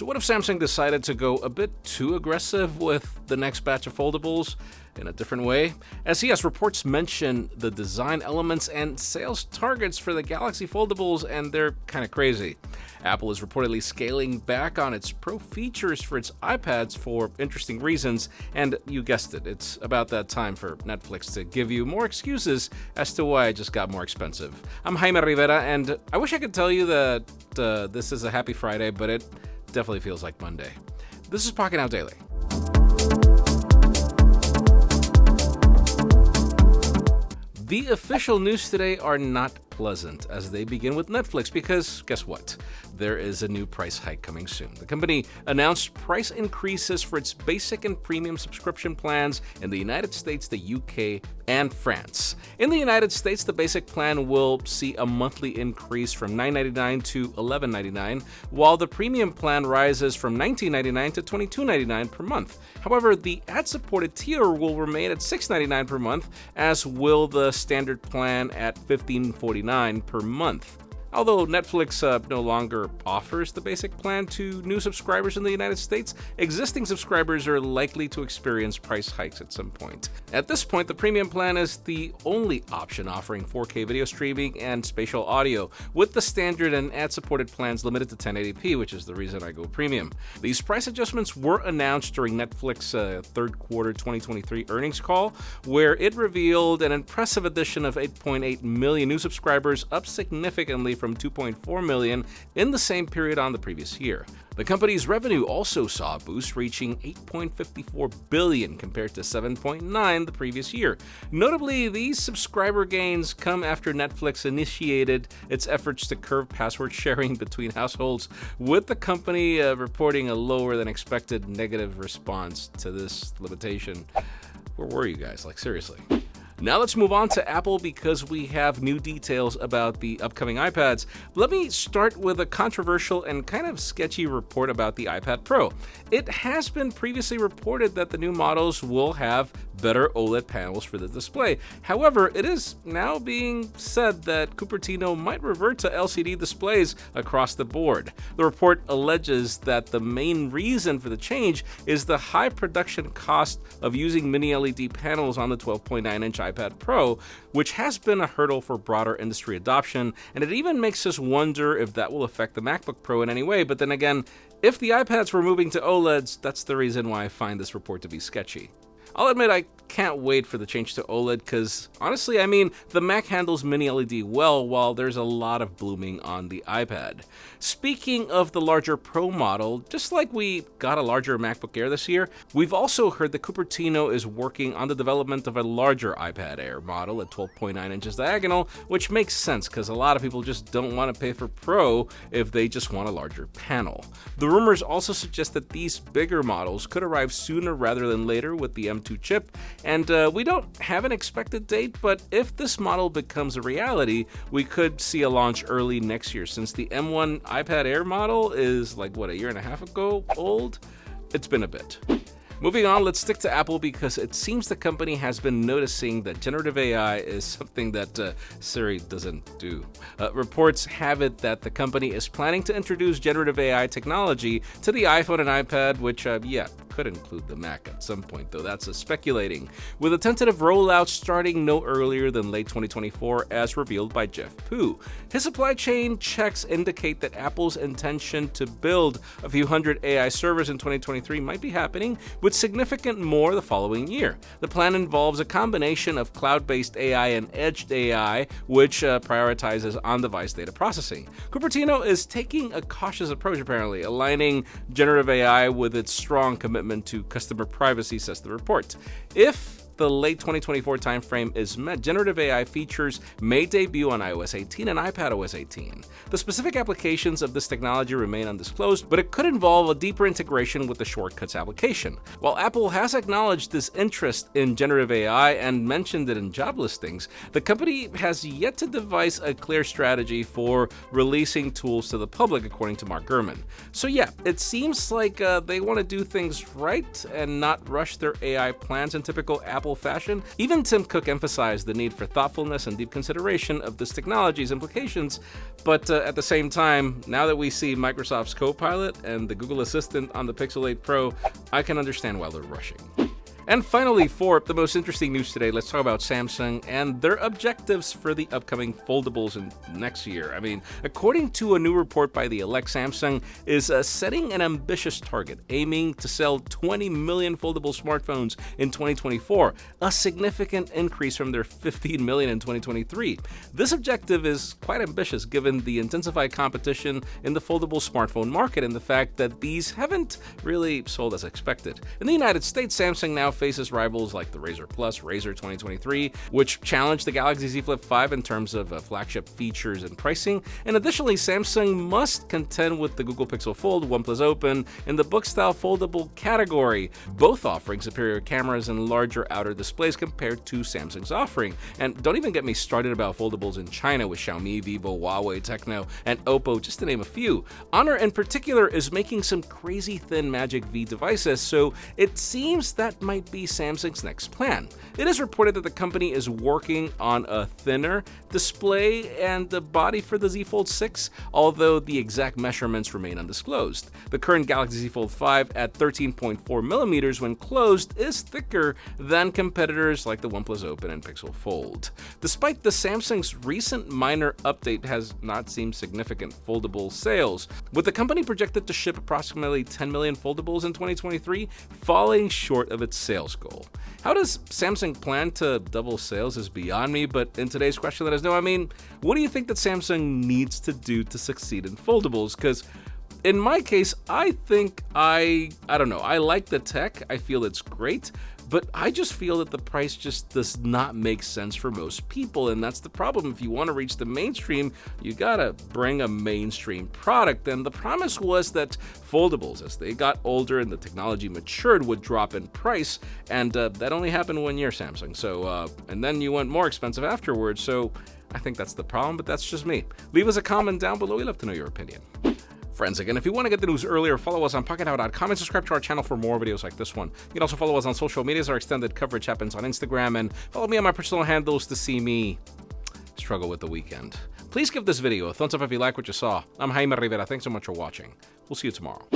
So what if Samsung decided to go a bit too aggressive with the next batch of foldables in a different way? As yes, reports mention the design elements and sales targets for the Galaxy Foldables, and they're kind of crazy. Apple is reportedly scaling back on its Pro features for its iPads for interesting reasons, and you guessed it, it's about that time for Netflix to give you more excuses as to why it just got more expensive. I'm Jaime Rivera, and I wish I could tell you that this is a happy Friday, but it definitely feels like Monday. This is Pocketnow Daily. The official news today are not pleasant as they begin with Netflix because guess what? There is a new price hike coming soon. The company announced price increases for its basic and premium subscription plans in the United States, the UK, and France. In the United States, the basic plan will see a monthly increase from $9.99 to $11.99, while the premium plan rises from $19.99 to $22.99 per month. However, the ad-supported tier will remain at $6.99 per month, as will the standard plan at $15.49 per month. Although Netflix no longer offers the basic plan to new subscribers in the United States, existing subscribers are likely to experience price hikes at some point. At this point, the premium plan is the only option offering 4K video streaming and spatial audio, with the standard and ad-supported plans limited to 1080p, which is the reason I go premium. These price adjustments were announced during Netflix's third quarter 2023 earnings call, where it revealed an impressive addition of 8.8 million new subscribers, up significantly from 2.4 million in the same period on the previous year. The company's revenue also saw a boost, reaching $8.54 billion compared to $7.9 the previous year. Notably, these subscriber gains come after Netflix initiated its efforts to curb password sharing between households, with the company reporting a lower than expected negative response to this limitation. Where were you guys? Like, seriously. Now let's move on to Apple because we have new details about the upcoming iPads. Let me start with a controversial and kind of sketchy report about the iPad Pro. It has been previously reported that the new models will have better OLED panels for the display. However, it is now being said that Cupertino might revert to LCD displays across the board. The report alleges that the main reason for the change is the high production cost of using mini LED panels on the 12.9-inch iPad Pro, which has been a hurdle for broader industry adoption, and it even makes us wonder if that will affect the MacBook Pro in any way. But then again, if the iPads were moving to OLEDs, that's the reason why I find this report to be sketchy. I'll admit I can't wait for the change to OLED because, honestly, the Mac handles mini LED well, while there's a lot of blooming on the iPad. Speaking of the larger Pro model, just like we got a larger MacBook Air this year, we've also heard that Cupertino is working on the development of a larger iPad Air model at 12.9 inches diagonal, which makes sense because a lot of people just don't want to pay for Pro if they just want a larger panel. The rumors also suggest that these bigger models could arrive sooner rather than later with the M2 chip, and we don't have an expected date, but if this model becomes a reality, we could see a launch early next year, since the M1 iPad Air model is like, a year and a half ago old? It's been a bit. Moving on, let's stick to Apple because it seems the company has been noticing that generative AI is something that Siri doesn't do. Reports have it that the company is planning to introduce generative AI technology to the iPhone and iPad, which, could include the Mac at some point, though that's speculating, with a tentative rollout starting no earlier than late 2024, as revealed by Jeff Pu. His supply chain checks indicate that Apple's intention to build a few hundred AI servers in 2023 might be happening, with significant more the following year. The plan involves a combination of cloud-based AI and edge AI, which prioritizes on-device data processing. Cupertino is taking a cautious approach, apparently, aligning generative AI with its strong commitment to customer privacy, says the report. If the late 2024 timeframe is met, generative AI features may debut on iOS 18 and iPadOS 18. The specific applications of this technology remain undisclosed, but it could involve a deeper integration with the Shortcuts application. While Apple has acknowledged this interest in generative AI and mentioned it in job listings, the company has yet to devise a clear strategy for releasing tools to the public, according to Mark Gurman. So yeah, it seems like they want to do things right and not rush their AI plans in typical Apple thoughtful fashion. Even Tim Cook emphasized the need for thoughtfulness and deep consideration of this technology's implications. But at the same time, now that we see Microsoft's Copilot and the Google Assistant on the Pixel 8 Pro, I can understand why they're rushing. And finally, for the most interesting news today, let's talk about Samsung and their objectives for the upcoming foldables in next year. I mean, according to a new report by the elect, Samsung is setting an ambitious target, aiming to sell 20 million foldable smartphones in 2024, a significant increase from their 15 million in 2023. This objective is quite ambitious given the intensified competition in the foldable smartphone market and the fact that these haven't really sold as expected. In the United States, Samsung now faces rivals like the Razr Plus, Razr 2023, which challenged the Galaxy Z Flip 5 in terms of flagship features and pricing. And additionally, Samsung must contend with the Google Pixel Fold, OnePlus Open in the book-style foldable category, both offering superior cameras and larger outer displays compared to Samsung's offering. And don't even get me started about foldables in China with Xiaomi, Vivo, Huawei, Tecno, and Oppo, just to name a few. Honor in particular is making some crazy thin Magic V devices, so it seems that might be Samsung's next plan. It is reported that the company is working on a thinner display and the body for the Z Fold 6, although the exact measurements remain undisclosed. The current Galaxy Z Fold 5 at 13.4 millimeters when closed is thicker than competitors like the OnePlus Open and Pixel Fold. Despite the Samsung's recent minor update has not seen significant foldable sales, with the company projected to ship approximately 10 million foldables in 2023, falling short of its sales goal. How does Samsung plan to double sales is beyond me, but in today's question, let us know. I mean, what do you think that Samsung needs to do to succeed in foldables? Because in my case, I think I don't know, I like the tech, I feel it's great, but I just feel that the price just does not make sense for most people, and that's the problem. If you want to reach the mainstream, you gotta bring a mainstream product, and the promise was that foldables, as they got older and the technology matured, would drop in price, and that only happened 1 year, Samsung. So, and then you went more expensive afterwards, so I think that's the problem, but that's just me. Leave us a comment down below, we'd love to know your opinion. Friends, again, if you want to get the news earlier, follow us on Pocketnow.com and subscribe to our channel for more videos like this one. You can also follow us on social media. Our extended coverage happens on Instagram, and follow me on my personal handles to see me struggle with the weekend. Please give this video a thumbs up if you like what you saw. I'm Jaime Rivera. Thanks so much for watching. We'll see you tomorrow.